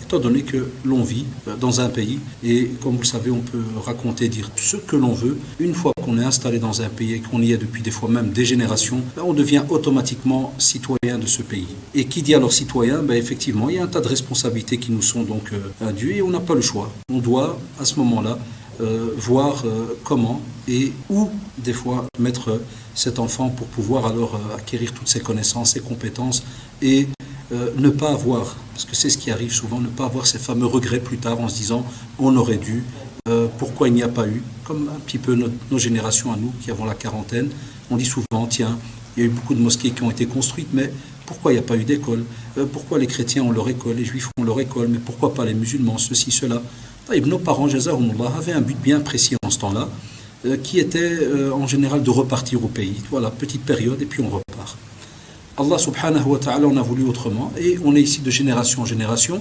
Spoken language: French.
étant donné que l'on vit dans un pays, et comme vous le savez, on peut raconter, dire ce que l'on veut. Une fois qu'on est installé dans un pays et qu'on y est depuis des fois même des générations, on devient automatiquement citoyen de ce pays. Et qui dit alors citoyen, effectivement, il y a un tas de responsabilités qui nous sont donc indues et on n'a pas le choix. On doit, à ce moment-là, voir comment et où, des fois, mettre cet enfant pour pouvoir alors acquérir toutes ses connaissances, ses compétences et ne pas avoir, parce que c'est ce qui arrive souvent, ne pas avoir ces fameux regrets plus tard en se disant on aurait dû, pourquoi il n'y a pas eu, comme un petit peu nos générations à nous qui avons la quarantaine, on dit souvent tiens, il y a eu beaucoup de mosquées qui ont été construites, mais pourquoi il n'y a pas eu d'école, pourquoi les chrétiens ont leur école, les juifs ont leur école, mais pourquoi pas les musulmans, ceci, cela. Nos parents, jazahumullah, avaient un but bien précis en ce temps-là, qui était en général de repartir au pays. Voilà, petite période et puis on repart. Allah subhanahu wa ta'ala en a voulu autrement et on est ici de génération en génération